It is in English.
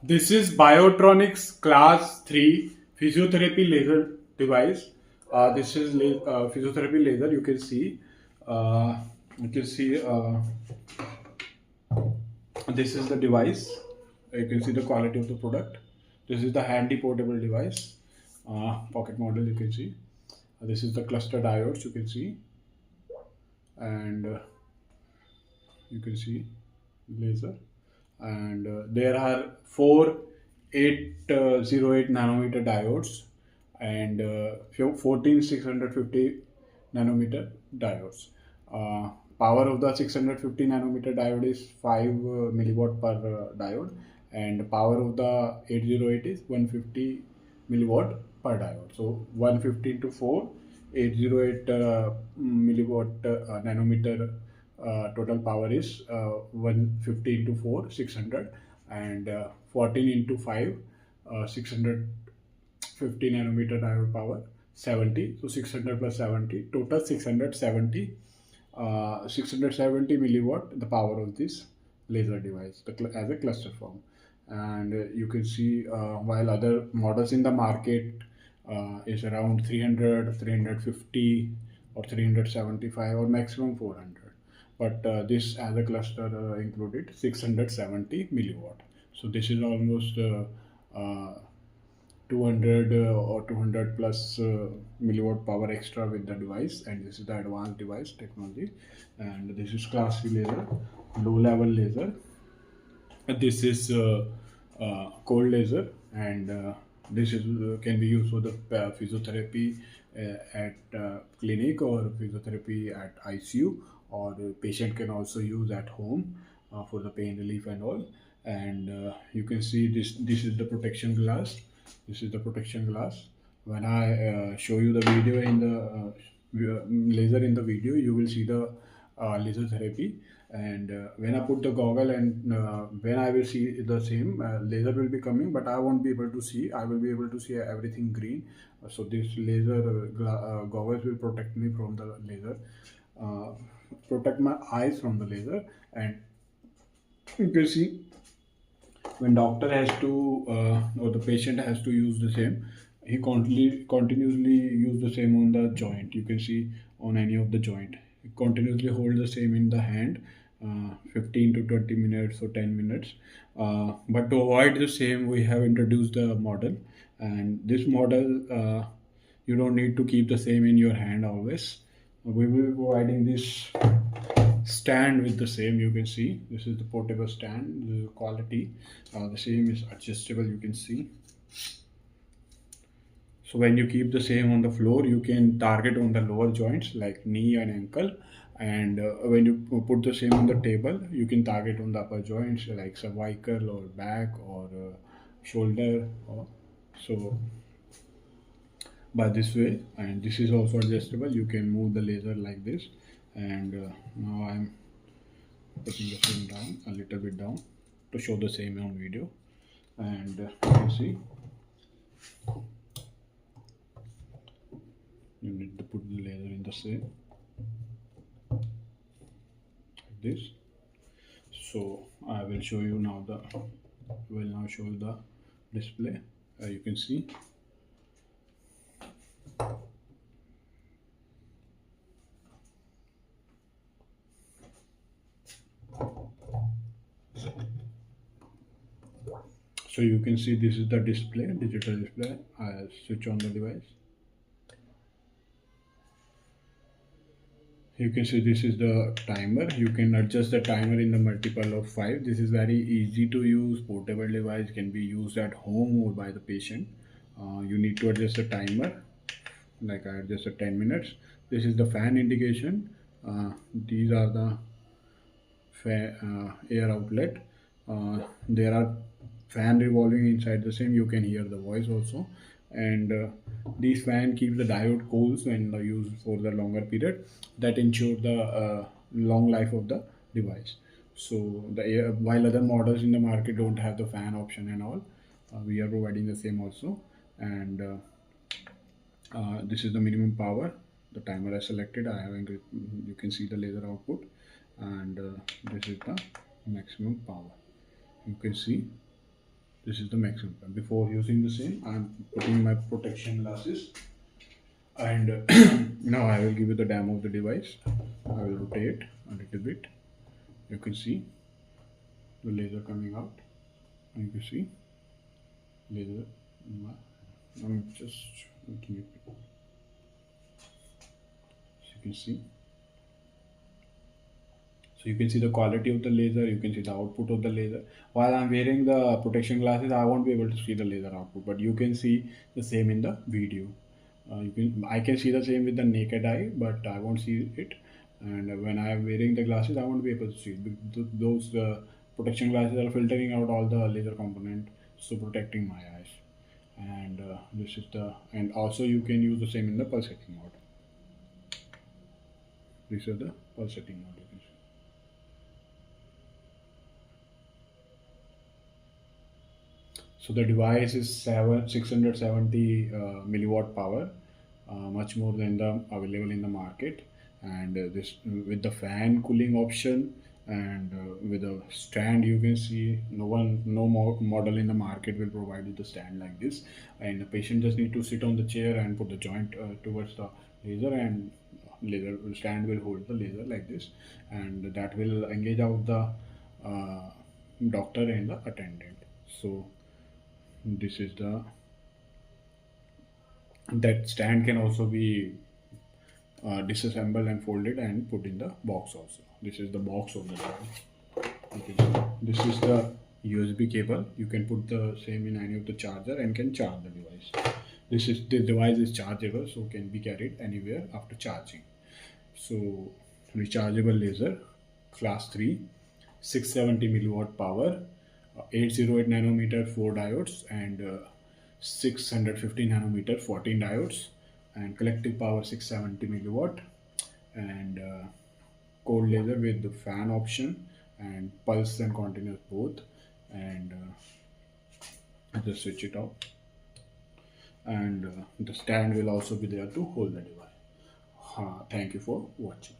This is Biotronix Class 3 Physiotherapy Laser device. This is physiotherapy laser. You can see. Uh, you can see. This is the device. You can see the quality of the product. This is the handy portable device. Pocket model. You can see. This is the cluster diodes. You can see, and you can see laser, and there are four 808 nanometer diodes and 14650 nanometer diodes. uh, Power of the 650 nanometer diode is 5 milliwatt per diode, and power of the 808 is 150 milliwatt per diode. So 150 into 4, 808 milliwatt nanometer. Total power is 150 into 4, 600, and 14 into 5, 650 nanometer diode power, 70. So 600 plus 70, total 670, 670 milliwatt the power of this laser device as a cluster form. And you can see, while other models in the market is around 300, 350, or 375, or maximum 400, but this as a cluster included 670 milliwatt. So this is almost 200 or 200 plus milliwatt power extra with the device, and this is the advanced device technology. And this is class C laser, low level laser. This is cold laser, and this is can be used for the physiotherapy at clinic, or physiotherapy at ICU, or the patient can also use at home for the pain relief and all. And you can see this. This is the protection glass. This is the protection glass. When I show you the video in the laser in the video, you will see the laser therapy. And when I put the goggle, and when I will see the same laser will be coming, but I won't be able to see. I will be able to see everything green. So this laser goggles will protect me from the laser, uh, protect my eyes from the laser. And you can see, when doctor has to or the patient has to use the same, he continuously use the same on the joint. You can see on any of the joint, he continuously hold the same in the hand, 15 to 20 minutes or 10 minutes. But to avoid the same, we have introduced the model. And this model, you don't need to keep the same in your hand always. We will be providing this stand with the same. You can see this is the portable stand. The quality, the same is adjustable. You can see. So when you keep the same on the floor, you can target on the lower joints like knee and ankle. And when you put the same on the table, you can target on the upper joints like cervical or back or shoulder. So by this way, and this is also adjustable. You can move the laser like this. And now I'm putting the same down, a little bit down, to show the same on video. And you can see, you need to put the laser in the same like this. So I will show you now the display. You can see. So you can see this is the display, digital display. I switch on the device. You can see this is the timer. You can adjust the timer in the multiple of 5. This is very easy to use. Portable device can be used at home or by the patient. You need to adjust the timer. Like I adjusted 10 minutes. This is the fan indication. These are the air outlet. There are fan revolving inside the same. You can hear the voice also. And these fan keep the diode cool when used for the longer period. That ensure the long life of the device. So the while other models in the market don't have the fan option and all, we are providing the same also. And this is the minimum power. The timer I selected. You can see the laser output. And this is the maximum power. You can see This is the maximum. Before using the same, I'm putting my protection glasses, and now I will give you the demo of the device. I will rotate a little bit. You can see the laser coming out, and you can see laser. I'm just making it. So you can see. So you can see the quality of the laser, you can see the output of the laser. While I'm wearing the protection glasses, I won't be able to see the laser output, but you can see the same in the video. I can see the same with the naked eye, but I won't see it. And when I am wearing the glasses, I won't be able to see it. Those protection glasses are filtering out all the laser component, so protecting my eyes. And this is the, and also you can use the same in the pulsating mode. These are the pulsating mode. You can see. So the device is 670 milliwatt power, much more than the available in the market. And this with the fan cooling option, and with a stand, you can see no more model in the market will provide you the stand like this. And the patient just need to sit on the chair and put the joint towards the laser, and laser stand will hold the laser like this, and that will engage out the uh, doctor and the attendant. So this is the, that stand can also be disassembled and folded and put in the box also. This is the box of the device. Okay. This is the USB cable. You can put the same in any of the charger and can charge the device. The device is chargeable, so can be carried anywhere after charging. So rechargeable laser, class 3, 670 milliwatt power, 808 nanometer 4 diodes, and 650 nanometer 14 diodes, and collective power 670 milliwatt, and cold laser with the fan option, and pulse and continuous both. And I just switch it off, and the stand will also be there to hold the device. Thank you for watching.